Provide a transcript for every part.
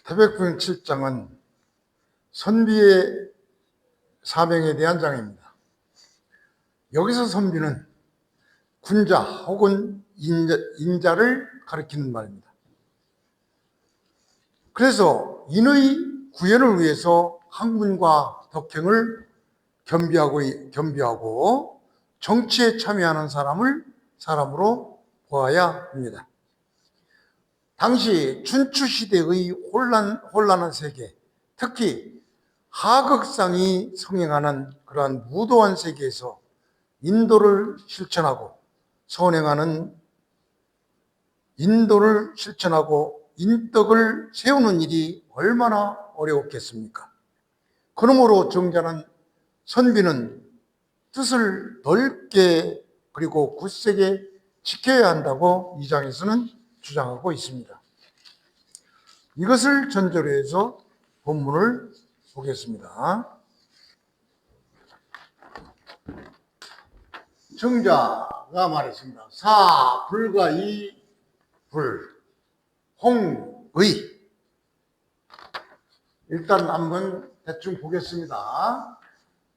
태백편 7장은 선비의 사명에 대한 장입니다. 여기서 선비는 군자 혹은 인자를 가리키는 말입니다. 그래서 인의 구현을 위해서 학문과 덕행을 겸비하고 정치에 참여하는 사람으로 보아야 합니다. 당시 춘추 시대의 혼란한 세계, 특히 하극상이 성행하는 그러한 무도한 세계에서 인도를 실천하고 인덕을 세우는 일이 얼마나 어려웠겠습니까? 그러므로 선비는 뜻을 넓게 그리고 굳세게 지켜야 한다고 이 장에서는 주장하고 있습니다. 이것을 전제로 해서 본문을 보겠습니다. 정자가 말했습니다. 사 불과 이 불 홍의. 일단 한번 대충 보겠습니다.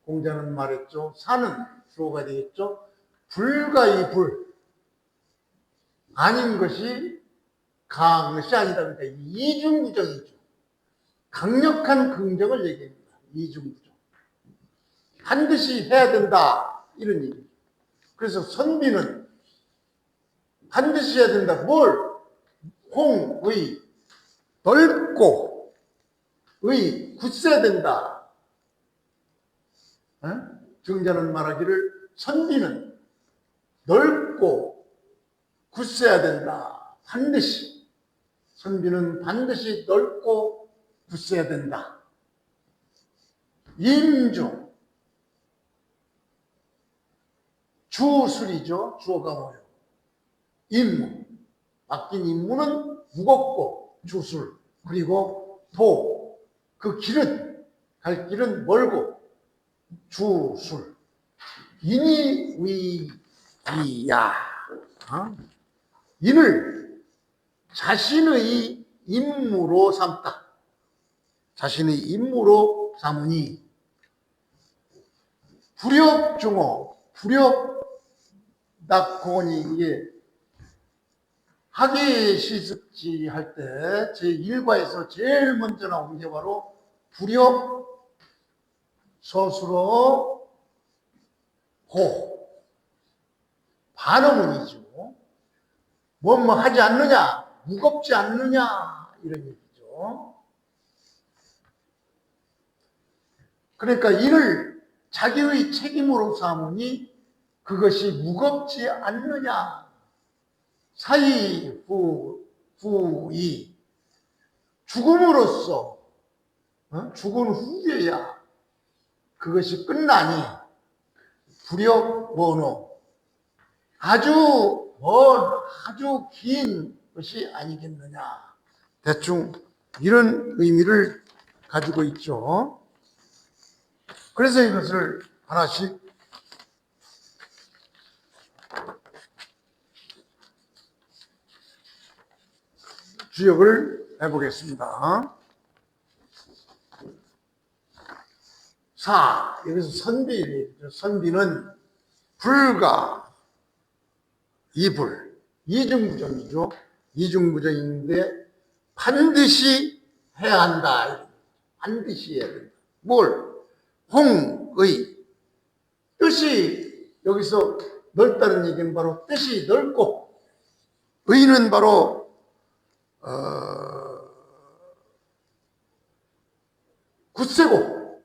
공자는 말했죠. 사는 주어가 되겠죠. 불과 이 불. 아닌 것이 강한 것이 아니다. 그러니까 이중부정이죠. 강력한 긍정을 얘기합니다. 이중부정. 반드시 해야 된다. 이런 얘기죠. 그래서 선비는 반드시 해야 된다. 뭘? 홍의 넓고 의 굳세야 된다. 정자는 말하기를 선비는 넓고 굳세야 된다. 반드시. 선비는 반드시 넓고 굳세야 된다. 임중. 주술이죠. 주어가 뭐예요? 임무. 맡긴 임무는 무겁고 주술. 그리고 도. 그 갈 길은 멀고 주술. 인이 위이야. 인을 자신의 임무로 삼다. 자신의 임무로 삼으니 불협중어. 낙고니 이게 학예시습지 할 때 제1과에서 제일 먼저 나온 게 바로 불협 서술어 호. 반어문이죠. 뭐뭐 하지 않느냐, 무겁지 않느냐 이런 얘기죠. 그러니까 이를 자기의 책임으로 삼으니 그것이 무겁지 않느냐. 사이 후이. 죽음으로써 죽은 후에야 그것이 끝나니 불협원호. 아주 긴 것이 아니겠느냐. 대충 이런 의미를 가지고 있죠. 그래서 이것을 하나씩 주역을 해보겠습니다. 사, 여기서 선비는 불과 이불, 이중부정이죠. 이중부정인데 반드시 해야 한다. 반드시 해야 된다. 뭘? 홍의. 뜻이 여기서 넓다는 얘기는 바로 뜻이 넓고, 의는 바로 굳세고.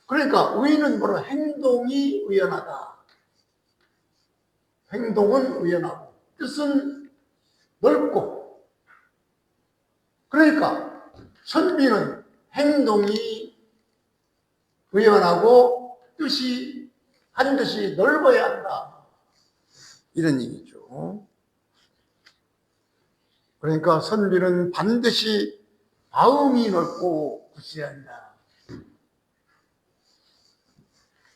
그러니까 의는 바로 행동이 의연하다. 행동은 의연하고 뜻은 넓고. 그러니까 선비는 행동이 의연하고 반드시 넓어야 한다. 이런 얘기죠. 그러니까 선비는 반드시 마음이 넓고 굳세야 한다.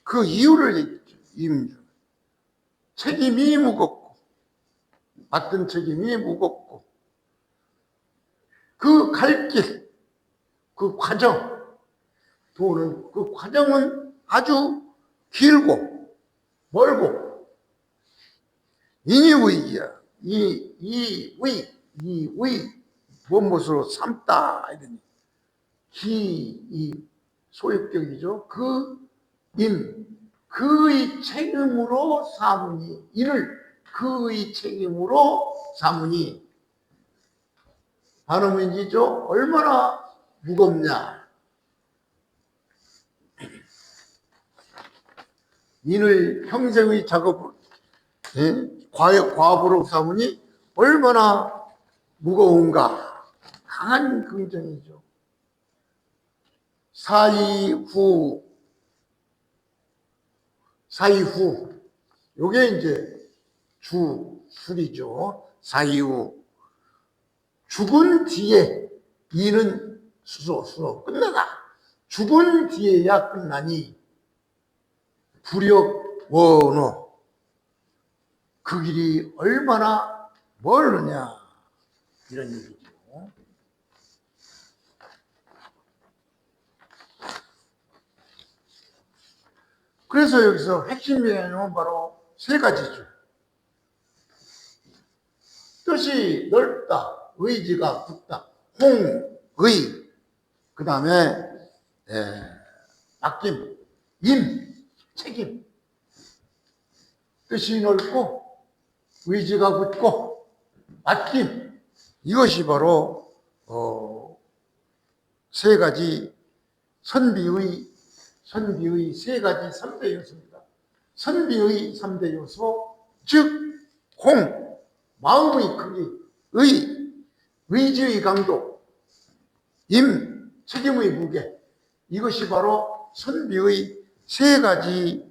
그 이유를 얘기했죠. 책임이 무겁고 맡은 책임이 무겁고 그 갈 길, 그 과정, 도는 그 과정은 아주 길고 멀고 인이위야. 이의 무엇으로 삼다 이러니 이 소유격이죠. 그의 책임으로 삼으니 인을 그의 책임으로 삼으니 반어민지죠. 얼마나 무겁냐. 인을 평생의 작업을 과업으로 삼으니 얼마나 무거운가. 강한 긍정이죠. 사이후 요게 이제 주술이죠. 사이후 죽은 뒤에 이는 수로 끝나다. 죽은 뒤에야 끝나니 불역 원어 그 길이 얼마나 멀느냐 이런 얘기죠. 그래서 여기서 핵심 개념은 바로 세 가지죠. 뜻이 넓다, 의지가 굳다, 홍의, 그 다음에 맡김, 책임. 뜻이 넓고 의지가 굳고 맡김. 이것이 바로 세 가지 선비의 세 가지 3대 요소입니다. 선비의 3대 요소, 즉 홍, 마음의 크기, 의지의 강도, 책임의 무게. 이것이 바로 선비의 세 가지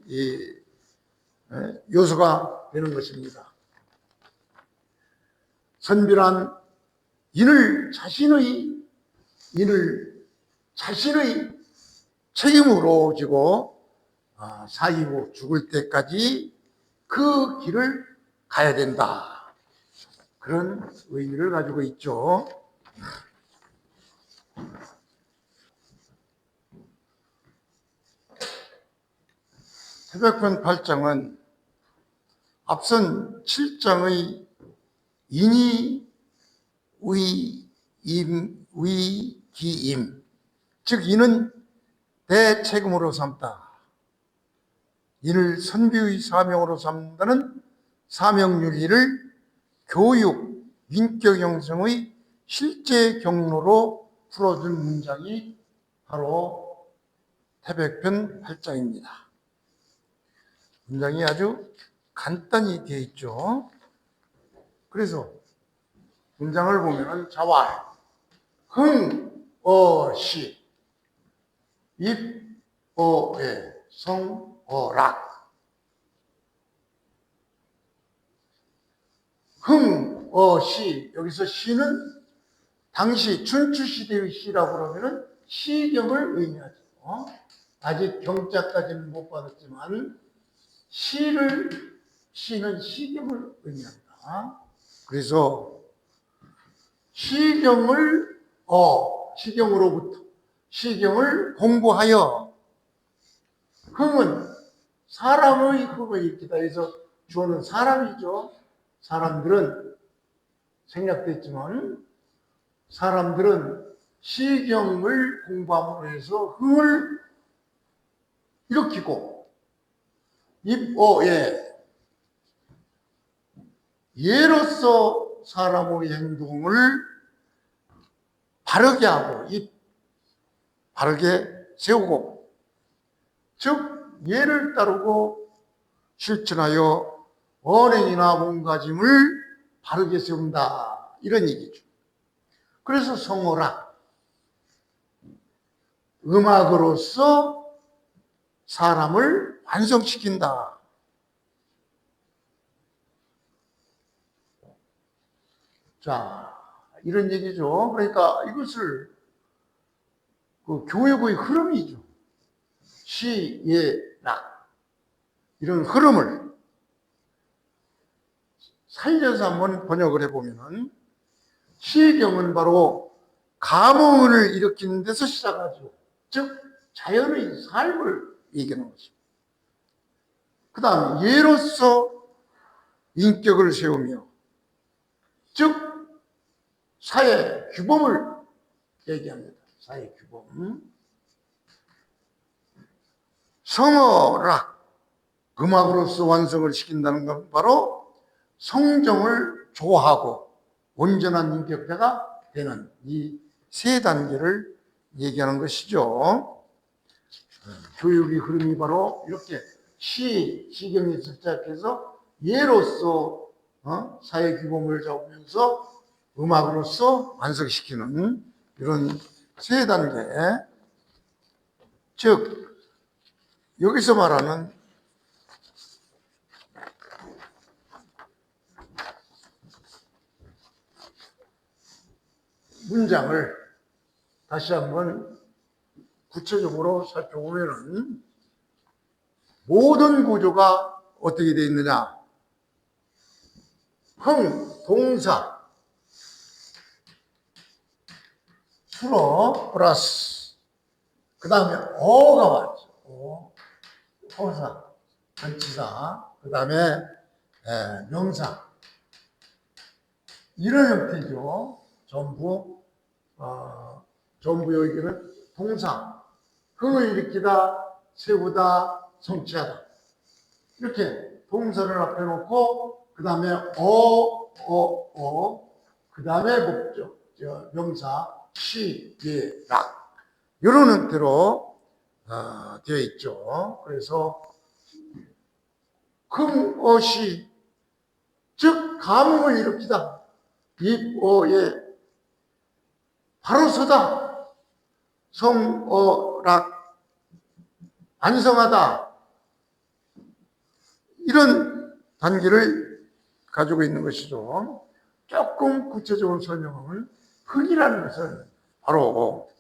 요소가 되는 것입니다. 선비란 인을 자신의 책임으로 지고 사이고 죽을 때까지 그 길을 가야 된다. 그런 의미를 가지고 있죠. 태백편 8장은 앞선 7장의 인이 기임, 즉 인은 대책임으로 삼다. 인을 선비의 사명으로 삼는다는 사명윤리를 교육, 인격 형성의 실제 경로로 풀어준 문장이 바로 태백편 8장입니다. 문장이 아주 간단히 되어 있죠. 그래서 문장을 보면 자왈, 흥어시, 입어에, 성어락. 흥어시, 여기서 시는 당시 춘추시대의 시라고 그러면은 시경을 의미하죠. 아직 경자까지는 못 받았지만 시는 시경을 의미합니다. 그래서 시경을 공부하여, 흥은 사람의 흥을 일으키다 해서 주어는 사람이죠. 사람들은 생략됐지만 사람들은 시경을 공부함으로 해서 흥을 일으키고, 입어에, 예로서 사람의 행동을 바르게 하고 바르게 세우고, 즉 예를 따르고 실천하여 언행이나 몸가짐을 바르게 세운다 이런 얘기죠. 그래서 성어락, 음악으로서 사람을 완성시킨다. 자, 이런 얘기죠. 그러니까 이것을 교육의 흐름이죠. 시, 예, 락. 이런 흐름을 살려서 한번 번역을 해보면은 시경은 바로 감흥을 일으키는 데서 시작하죠. 즉 자연의 삶을 얘기하는 것입니다. 그 다음 예로서 인격을 세우며 즉 사회 규범을 얘기합니다. 사회 규범. 성어락 음악으로서 완성을 시킨다는 건 바로 성정을 조화하고 온전한 인격자가 되는 이 세 단계를 얘기하는 것이죠. 교육의 흐름이 바로 이렇게 시경에서 시작해서 예로서 사회 규범을 잡으면서 음악으로서 완성시키는 이런 세 단계. 즉 여기서 말하는 문장을 다시 한번 구체적으로 살펴보면은 모든 구조가 어떻게 되어 있느냐? 동사, 수로 플러스 그 다음에 어가 왔죠. 호사, 전치사, 그 다음에 명사. 이런 형태죠. 전부 여기는 동사, 흥을 일으키다, 세우다, 성취하다. 이렇게 동사를 앞에 놓고 그 다음에 그 다음에 목적, 명사, 시, 예, 락. 이런 형태로 되어 있죠. 그래서 금어시, 즉 감흥을 일으키다. 입어에 바로 서다. 성어락 완성하다. 이런 단계를 가지고 있는 것이죠. 조금 구체적으로 설명하면 흥이라는 것은 바로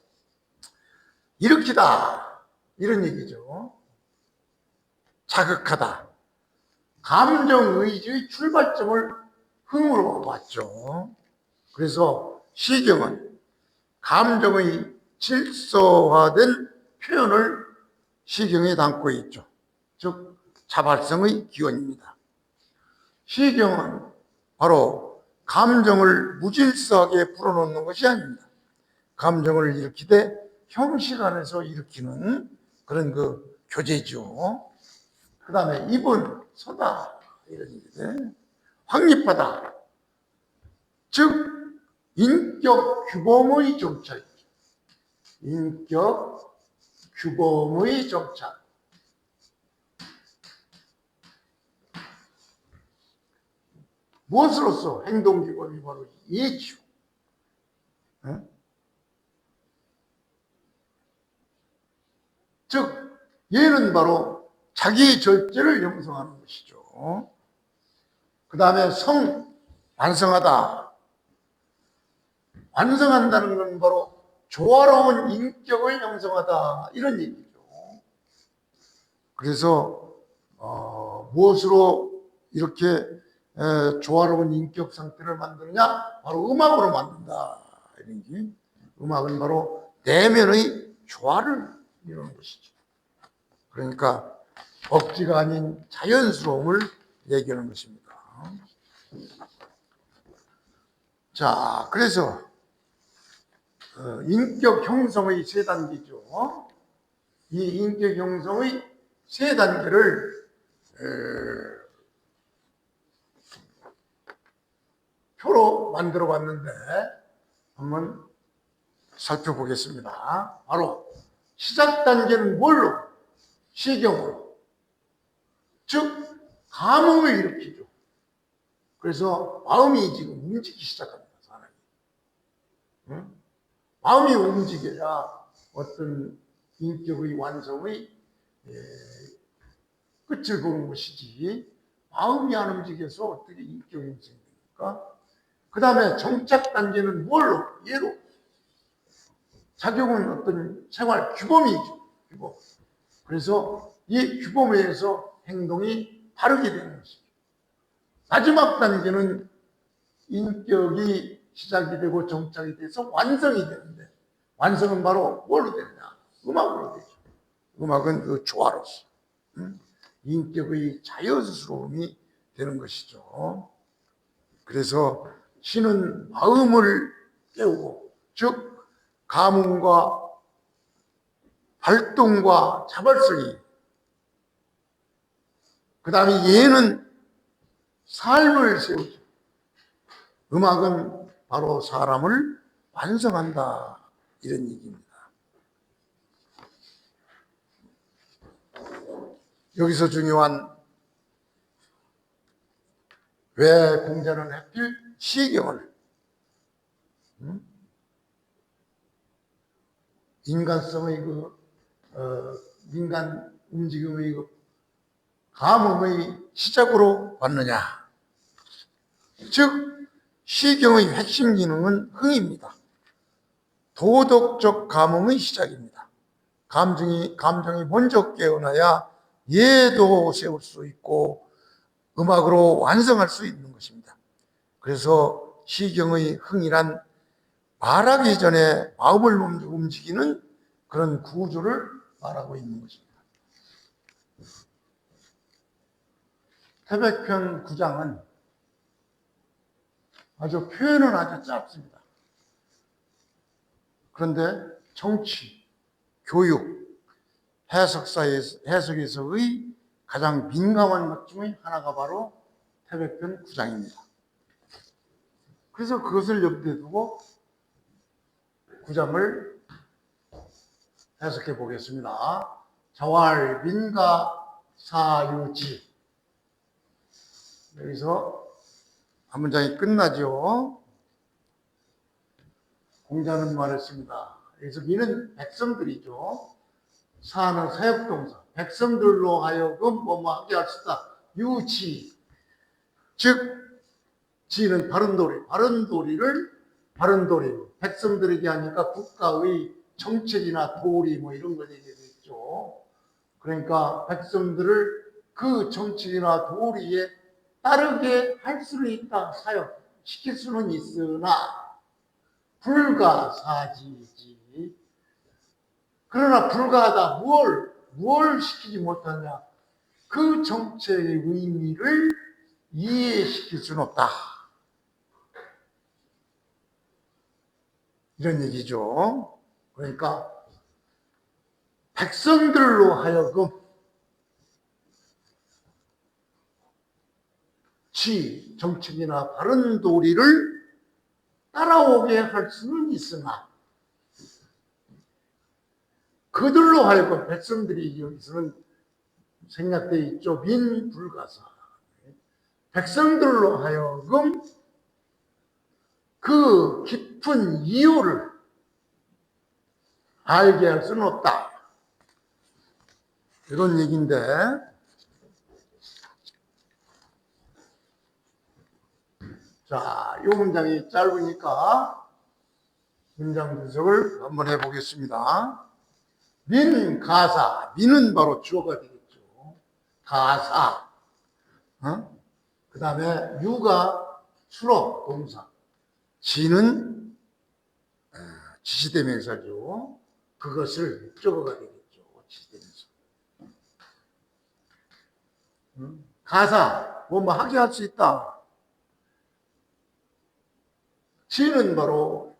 일으키다 이런 얘기죠. 자극하다. 감정의지의 출발점을 흥으로 봤죠. 그래서 시경은 감정의 질서화된 표현을 시경에 담고 있죠. 즉 자발성의 기원입니다. 시경은 바로 감정을 무질서하게 풀어놓는 것이 아닙니다. 감정을 일으키되 형식 안에서 일으키는 그런 그 교제죠. 그 다음에 입은 서다 이런 얘기인데 확립하다. 즉 인격 규범의 정착이죠. 인격 규범의 정착. 무엇으로서 행동 규범이 바로 예죠. 즉 예는 바로 자기 절제를 형성하는 것이죠. 그 다음에 완성하다. 완성한다는 건 바로 조화로운 인격을 형성하다 이런 얘기죠. 그래서 무엇으로 이렇게 조화로운 인격 상태를 만드느냐? 바로 음악으로 만든다. 이런 게 음악은 바로 내면의 조화를 이루는 것이죠. 그러니까 억지가 아닌 자연스러움을 얘기하는 것입니다. 자, 그래서 인격 형성의 세 단계죠. 이 인격 형성의 세 단계를 표로 만들어 봤는데 한번 살펴보겠습니다. 바로 시작 단계는 뭘로? 시경으로. 즉 감흥을 일으키죠. 그래서 마음이 지금 움직이기 시작합니다. 사람이. 응? 마음이 움직여야 어떤 인격의 완성의 끝을 보는 것이지 마음이 안 움직여서 어떻게 인격이 형성됩니까? 그 다음에 정착 단계는 뭘로? 예로. 작용은 어떤 생활 규범이죠. 규범. 그래서 이 규범에 의해서 행동이 바르게 되는 것이죠. 마지막 단계는 인격이 시작이 되고 정착이 돼서 완성이 되는데, 완성은 바로 뭘로 되느냐? 음악으로 되죠. 음악은 그 조화로서 인격의 자연스러움이 되는 것이죠. 그래서 시는 마음을 깨우고, 즉 감흥과 활동과 자발성이, 그 다음에 예는 삶을 세우죠. 음악은 바로 사람을 완성한다, 이런 얘기입니다. 여기서 중요한, 왜 공자는 하필 시경을, 인간성의 인간 움직임의 감흥의 시작으로 봤느냐? 즉 시경의 핵심 기능은 흥입니다. 도덕적 감흥의 시작입니다. 감정이 먼저 깨어나야 예도 세울 수 있고 음악으로 완성할 수 있는 것입니다. 그래서 시경의 흥이란 말하기 전에 마음을 움직이는 그런 구조를 말하고 있는 것입니다. 태백편 9장은 아주 표현은 아주 짧습니다. 그런데 정치, 교육, 해석에서의 가장 민감한 것 중에 하나가 바로 태백편 9장입니다. 그래서 그것을 염두에 두고 9장을 해석해 보겠습니다. 자왈 민가 사유지. 여기서 한 문장이 끝나죠. 공자는 말했습니다. 여기서 민은 백성들이죠. 사는 사역동사. 백성들로 하여금 뭐하게 할 수 있다. 유지. 즉 지는 바른도리. 바른도리. 백성들에게 하니까 국가의 정책이나 도리 뭐 이런 걸 얘기했죠. 그러니까 백성들을 그 정책이나 도리에 따르게 할 수는 있다. 사역시킬 수는 있으나 불가사지지. 그러나 불가하다. 뭘 시키지 못하냐? 그 정책의 의미를 이해시킬 수는 없다. 이런 얘기죠. 그러니까 백성들로 하여금 정책이나 바른 도리를 따라오게 할 수는 있으나 그들로 하여금, 백성들이 여기서는 생략되어 있죠. 민불가사. 백성들로 하여금 그 깊은 이유를 알게 할 수는 없다. 이런 얘기인데, 자, 이 문장이 짧으니까 문장 분석을 한번 해보겠습니다. 민, 가사. 민은 바로 주어가 되겠죠. 가사. 그 다음에 유가 수로, 동사. 지는 지시대명사죠. 그것을 목적어가 되겠죠. 지시대명사. 가사. 뭐 하게 할 수 있다. 지는 바로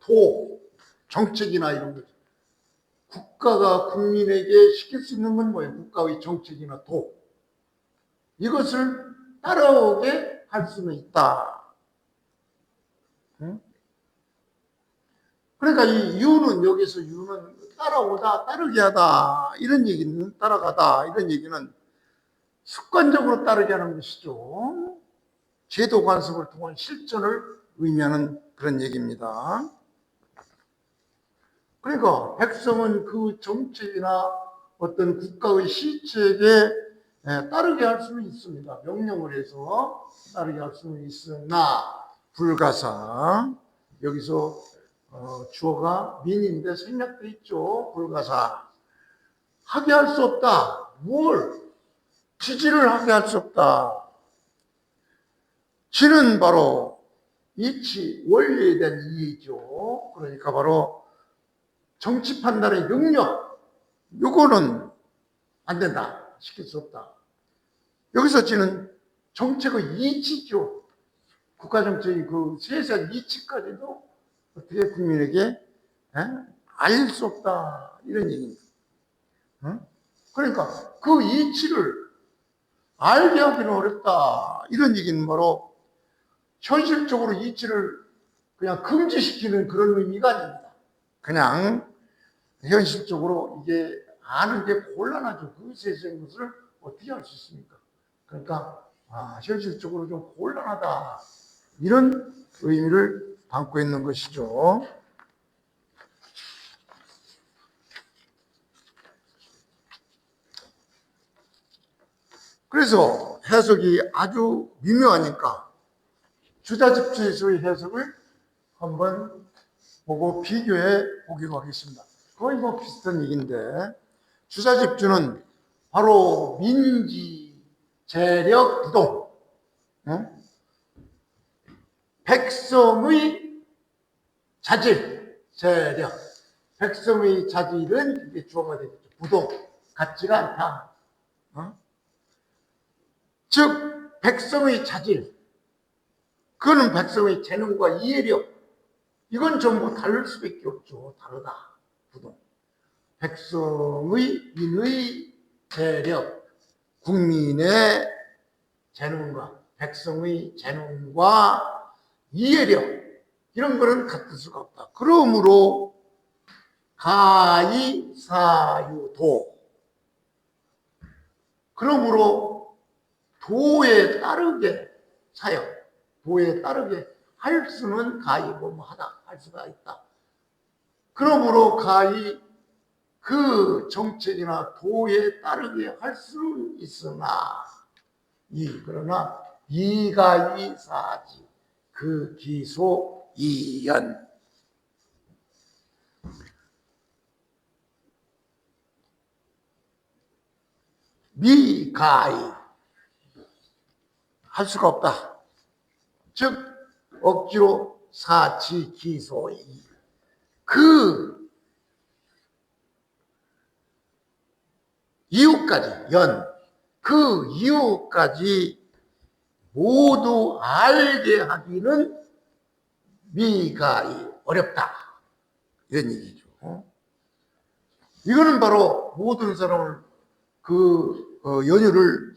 정책이나 이런 거죠. 국가가 국민에게 시킬 수 있는 건 뭐예요? 국가의 정책이나 이것을 따라오게 할 수는 있다. 그러니까 이 여기서 유는 따라오다, 따르게 하다, 이런 얘기는 따라가다, 이런 얘기는 습관적으로 따르게 하는 것이죠. 제도 관습을 통한 실천을 의미하는 그런 얘기입니다. 그러니까 백성은 그 정책이나 어떤 국가의 시책에 따르게 할 수는 있습니다. 명령을 해서 따르게 할 수는 있으나 불가사. 여기서 주어가 민인데 생략돼 있죠. 불가사. 하게 할 수 없다. 뭘? 지지를 하게 할 수 없다. 지는 바로 이치, 원리에 대한 이해죠. 그러니까 바로 정치 판단의 능력, 요거는 안 된다. 시킬 수 없다. 여기서 지는 정책의 이치죠. 국가정책의 그 세세한 이치까지도 어떻게 국민에게 알릴 수 없다. 이런 얘기입니다. 그러니까 그 이치를 알게 하기는 어렵다. 이런 얘기는 바로 현실적으로 이치를 그냥 금지시키는 그런 의미가 아닙니다. 그냥 현실적으로 이게 아는 게 곤란하죠. 그 세세한 것을 어떻게 알 수 있습니까? 그러니까 현실적으로 좀 곤란하다. 이런 의미를 담고 있는 것이죠. 그래서 해석이 아주 미묘하니까 주자집주에서의 해석을 한번 보고 비교해 보기로 하겠습니다. 거의 뭐 비슷한 얘기인데, 주자집주는 바로 민지, 재력, 부동, 백성의 자질, 재력, 백성의 자질은 이게 주어가 되겠죠. 부동, 같지가 않다. 즉 백성의 자질, 그거는 백성의 재능과 이해력, 이건 전부 다를 수밖에 없죠. 다르다. 부동. 백성의 인의 재력, 국민의 재능과 백성의 재능과 이해력, 이런 거는 같을 수가 없다. 그러므로 가이사유도, 그러므로 도에 따르게 사역, 도에 따르게 할 수는 가이고 하다 할 수가 있다. 그러므로 가이 그 정책이나 도에 따르게 할 수는 있으나 그러나 이가이사지 그 기소 이연, 미가이 할 수가 없다. 즉 억지로 사치 기소이, 그 이유까지 그 이유까지 모두 알게 하기는 미가이 어렵다. 이런 얘기죠. 이거는 바로 모든 사람을 그 연유를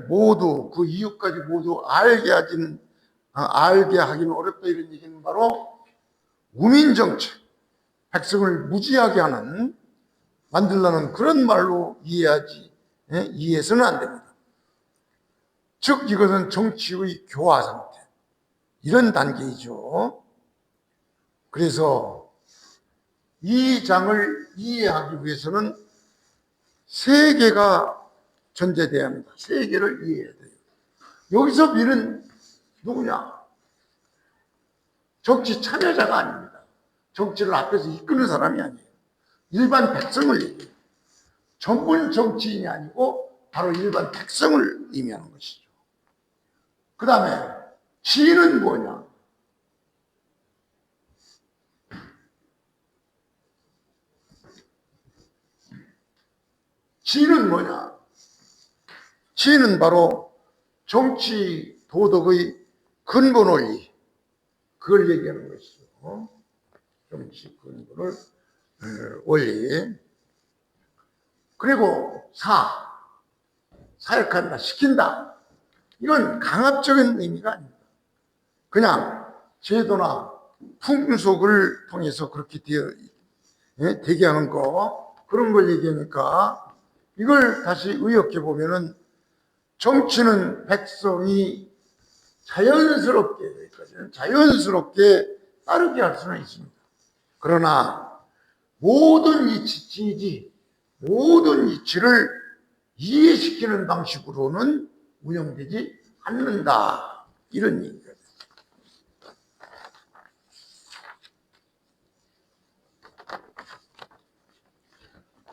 모두 그 이유까지 모두 알게 하기는 어렵다. 이런 얘기는 바로 우민정책, 백성을 무지하게 만들려는 그런 말로 이해해서는 안 됩니다. 즉 이것은 정치의 교화 상태, 이런 단계이죠. 그래서 이 장을 이해하기 위해서는 세 개가 전제돼야 합니다. 세 개를 이해해야 돼요. 여기서 미는 누구냐? 정치 참여자가 아닙니다. 정치를 앞에서 이끄는 사람이 아니에요. 일반 백성을 얘기해요. 전문 정치인이 아니고 바로 일반 백성을 의미하는 것이죠. 그 다음에 지는 뭐냐? 지는 뭐냐? 지는 바로 정치 도덕의 근본 원리, 그걸 얘기하는 것이죠. 정치 근본을 원리. 그리고 사역한다, 시킨다. 이건 강압적인 의미가 아닙니다. 그냥 제도나 풍속을 통해서 그렇게 되게 하는 거, 그런 걸 얘기하니까 이걸 다시 의역해 보면은 정치는 백성이 자연스럽게 따르게 할 수는 있습니다. 그러나 모든 이치를 이해시키는 방식으로는 운영되지 않는다. 이런 얘기가 됩니다.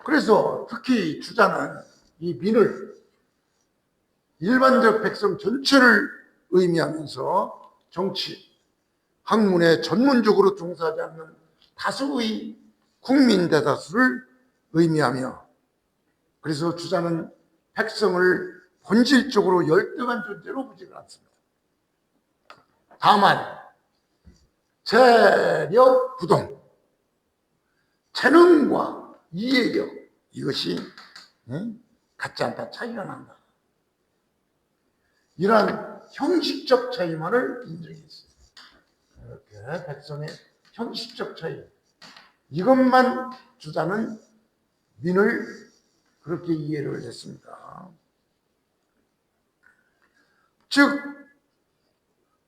그래서 특히 주자는 이 민을, 일반적 백성 전체를 의미하면서 정치, 학문에 전문적으로 종사하지 않는 다수의 국민 대다수를 의미하며, 그래서 주자는 백성을 본질적으로 열등한 존재로 보지는 않습니다. 다만 재력 부동, 재능과 이해력, 이것이 같지 않다, 차이가 난다. 이러한 형식적 차이만을 인정했어요. 이렇게 백성의 형식적 차이, 이것만 주자는 민을 그렇게 이해를 했습니다. 즉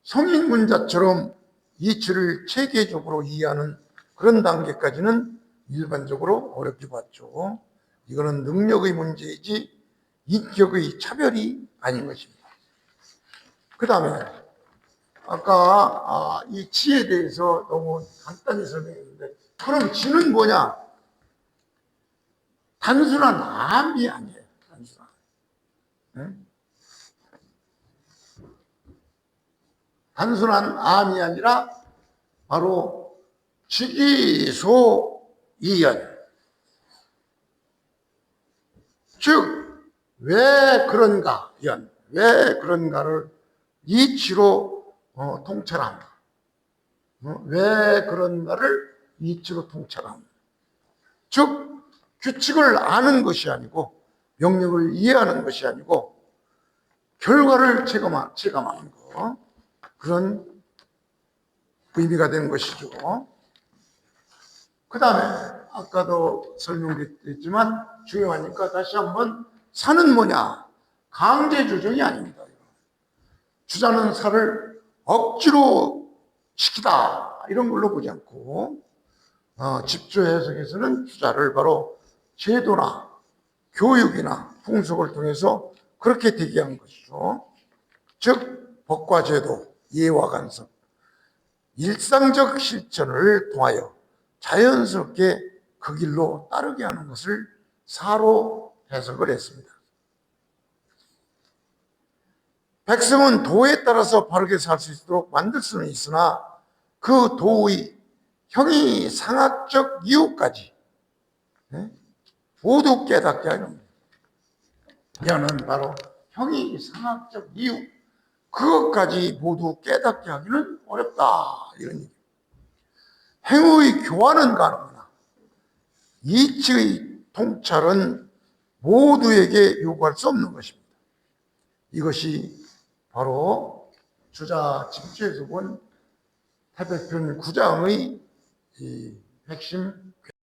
성인 문자처럼 이치를 체계적으로 이해하는 그런 단계까지는 일반적으로 어렵게 봤죠. 이거는 능력의 문제이지 인격의 차별이 아닌 것입니다. 그 다음에 아까 이 지에 대해서 너무 간단히 설명했는데, 그럼 지는 뭐냐? 단순한 암이 아니에요. 단순한. 응? 단순한 암이 아니라 바로 지기소이연. 즉 왜 그런가 연, 왜 그런가를 이치로 통찰함. 왜 그런가를 이치로 통찰함. 즉 규칙을 아는 것이 아니고, 명령을 이해하는 것이 아니고 결과를 체감하는 것, 그런 의미가 되는 것이죠. 그 다음에 아까도 설명드렸지만 중요하니까 다시 한번, 사는 뭐냐? 강제 조정이 아닙니다. 주자는 사를 억지로 시키다 이런 걸로 보지 않고, 집주 해석에서는 주자를 바로 제도나 교육이나 풍속을 통해서 그렇게 되게 한 것이죠. 즉 법과 제도, 예와 간섭, 일상적 실천을 통하여 자연스럽게 그 길로 따르게 하는 것을 사로 해석을 했습니다. 백성은 도에 따라서 바르게 살 수 있도록 만들 수는 있으나 그 도의 형이상학적 이유까지 모두 깨닫게 하는, 이는 바로 형이상학적 이유, 그것까지 모두 깨닫게 하기는 어렵다, 이런 얘기입니다. 행위의 교환은 가능하나 이치의 통찰은 모두에게 요구할 수 없는 것입니다. 이것이 바로 주자 집주에서 본 태백편 9장의 핵심